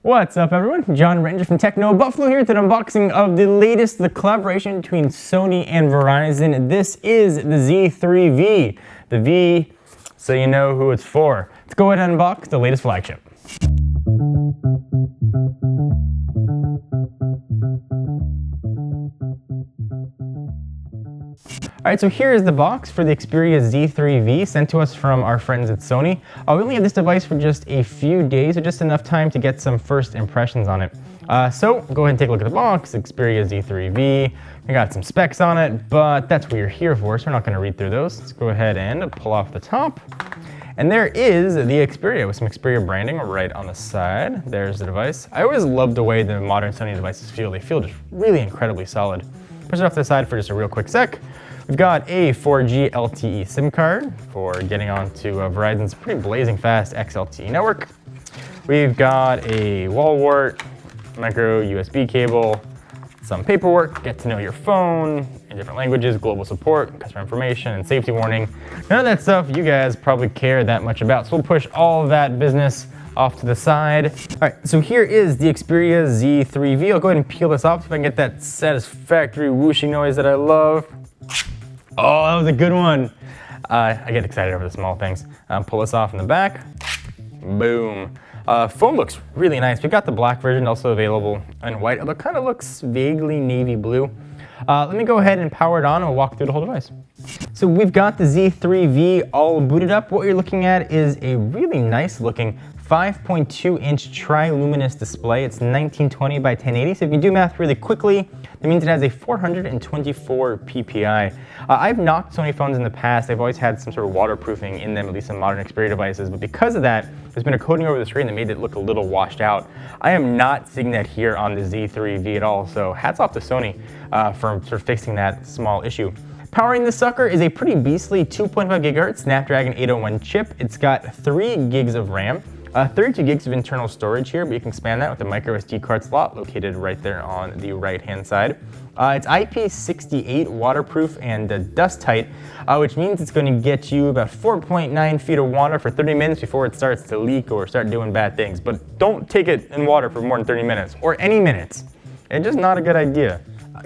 What's up everyone? John Ranger from Techno Buffalo here with an unboxing of the collaboration between Sony and Verizon. This is the Z3v. The V, so you know who it's for. Let's go ahead and unbox the latest flagship. Alright, so here is the box for the Xperia Z3v sent to us from our friends at Sony. We only had this device for just a few days, so just enough time to get some first impressions on it. So go ahead and take a look at the box, Xperia Z3v. We got some specs on it, but that's what you're here for, so we're not going to read through those. Let's go ahead and pull off the top. And there is the Xperia with some Xperia branding right on the side. There's the device. I always love the way the modern Sony devices feel. They feel just really incredibly solid. Push it off to the side for just a real quick sec. We've got a 4G LTE SIM card for getting onto Verizon's pretty blazing fast XLTE network. We've got a wall wart, micro USB cable, some paperwork, get to know your phone in different languages, global support, customer information, and safety warning. None of that stuff you guys probably care that much about, so we'll push all of that business off to the side. All right, so here is the Xperia Z3v. I'll go ahead and peel this off so if I can get that satisfactory whooshing noise that I love. Oh, that was a good one. I get excited over the small things. Pull this off in the back. Boom. Phone looks really nice. We've got the black version also available in white. It kind of looks vaguely navy blue. Let me go ahead and power it on and we'll walk through the whole device. So we've got the Z3v all booted up. What you're looking at is a really nice looking 5.2-inch tri-luminous display. It's 1920 by 1080. So if you do math really quickly, that means it has a 424 ppi. I've knocked Sony phones in the past. They've always had some sort of waterproofing in them, at least in modern Xperia devices. But because of that, there's been a coating over the screen that made it look a little washed out. I am not seeing that here on the Z3v at all. So hats off to Sony for sort of fixing that small issue. Powering this sucker is a pretty beastly 2.5 gigahertz Snapdragon 801 chip. It's got 3 gigs of RAM. 32 gigs of internal storage here, but you can expand that with the micro SD card slot located right there on the right-hand side. It's IP68 waterproof and dust tight, which means it's going to get you about 4.9 feet of water for 30 minutes before it starts to leak or start doing bad things. But don't take it in water for more than 30 minutes, or any minutes. It's just not a good idea.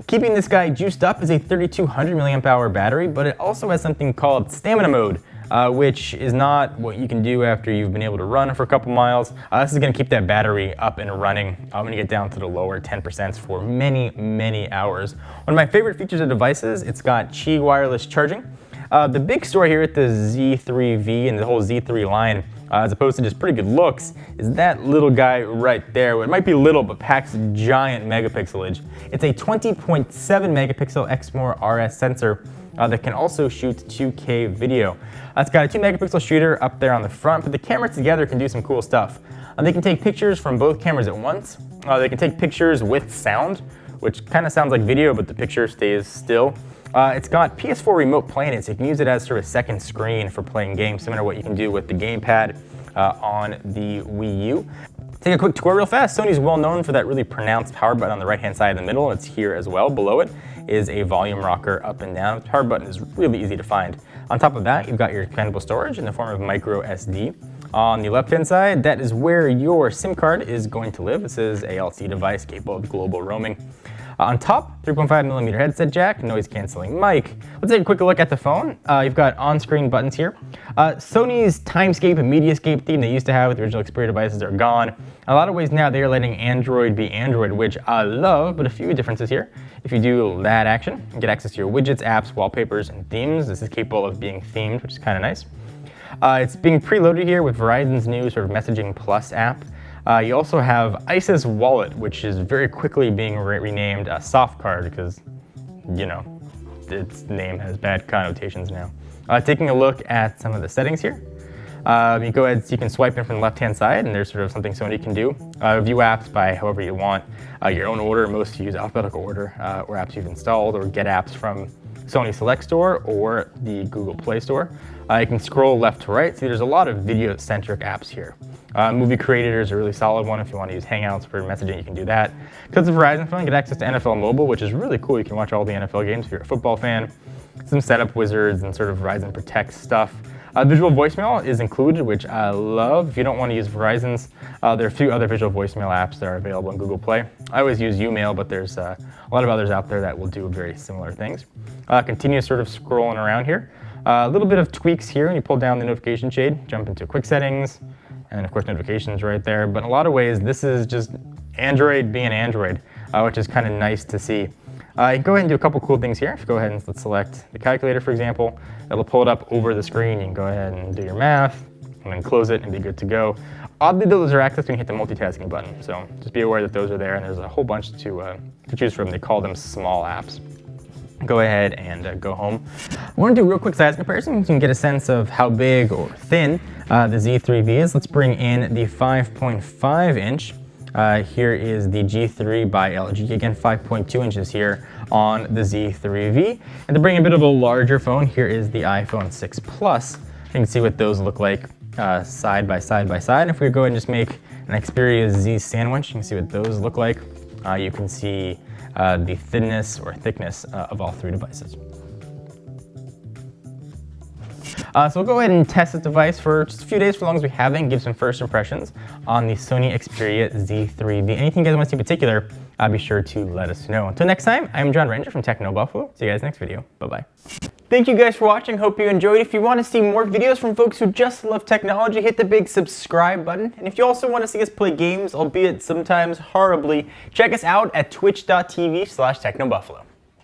Keeping this guy juiced up is a 3200 milliamp hour battery, but it also has something called stamina mode, which is not what you can do after you've been able to run for a couple miles. This is going to keep that battery up and running when you get down to the lower 10% for many, many hours. One of my favorite features of devices, it's got Qi wireless charging. The big story here at the Z3v and the whole Z3 line, as opposed to just pretty good looks, is that little guy right there. It might be little, but packs giant megapixelage. It's a 20.7 megapixel Exmor RS sensor that can also shoot 2K video. It's got a 2 megapixel shooter up there on the front, but the cameras together can do some cool stuff. They can take pictures from both cameras at once. They can take pictures with sound, which kind of sounds like video, but the picture stays still. It's got PS4 remote play in it, so you can use it as sort of a second screen for playing games, similar to what you can do with the gamepad on the Wii U. Take a quick tour real fast. Sony's well known for that really pronounced power button on the right-hand side in the middle. It's here as well. Below it is a volume rocker up and down. The power button is really easy to find. On top of that, you've got your expandable storage in the form of micro SD. On the left-hand side, that is where your SIM card is going to live. This is a LTE device capable of global roaming. On top, 3.5mm headset jack, noise canceling mic. Let's take a quick look at the phone. You've got on-screen buttons here. Sony's timescape and mediascape theme they used to have with the original Xperia devices are gone. In a lot of ways now they are letting Android be Android, which I love, but a few differences here. If you do that action, you get access to your widgets, apps, wallpapers, and themes. This is capable of being themed, which is kind of nice. It's being preloaded here with Verizon's new sort of Messaging Plus app. You also have ISIS Wallet, which is very quickly being renamed Softcard because, you know, its name has bad connotations now. Taking a look at some of the settings here. You go ahead, so you can swipe in from the left-hand side, and there's sort of something Sony can do. View apps by however you want. Your own order, most use alphabetical order, or apps you've installed, or get apps from Sony Select Store or the Google Play Store. You can scroll left to right. See, there's a lot of video-centric apps here. Movie Creator is a really solid one. If you want to use Hangouts for messaging, you can do that. Because of Verizon phone, you get access to NFL Mobile, which is really cool. You can watch all the NFL games if you're a football fan. Some setup wizards and sort of Verizon Protect stuff. Visual voicemail is included, which I love. If you don't want to use Verizon's, there are a few other visual voicemail apps that are available on Google Play. I always use Umail, but there's a lot of others out there that will do very similar things. Continue sort of scrolling around here. A little bit of tweaks here when you pull down the notification shade, jump into quick settings, and of course notifications right there. But in a lot of ways, this is just Android being Android, which is kind of nice to see. You can go ahead and do a couple cool things here. If you go ahead and let's select the calculator, for example, it'll pull it up over the screen. You can go ahead and do your math, and then close it and be good to go. Oddly, those are accessed when you hit the multitasking button, so just be aware that those are there, and there's a whole bunch to choose from. They call them small apps. Go ahead and go home. I want to do a real quick size comparison so you can get a sense of how big or thin the Z3v is. Let's bring in the 5.5 inch. Here is the G3 by LG, again 5.2 inches here on the Z3v. And to bring in a bit of a larger phone, here is the iPhone 6 Plus. You can see what those look like side by side by side. If we go ahead and just make an Xperia Z sandwich, you can see what those look like. You can see the thinness or thickness of all three devices. So we'll go ahead and test this device for just a few days for as long as we have it and give some first impressions on the Sony Xperia Z3v. Anything you guys want to see in particular, be sure to let us know. Until next time, I'm John Ranger from Techno Buffalo. See you guys next video. Bye-bye. Thank you guys for watching. Hope you enjoyed. If you want to see more videos from folks who just love technology, hit the big subscribe button. And if you also want to see us play games, albeit sometimes horribly, check us out at twitch.tv/technobuffalo.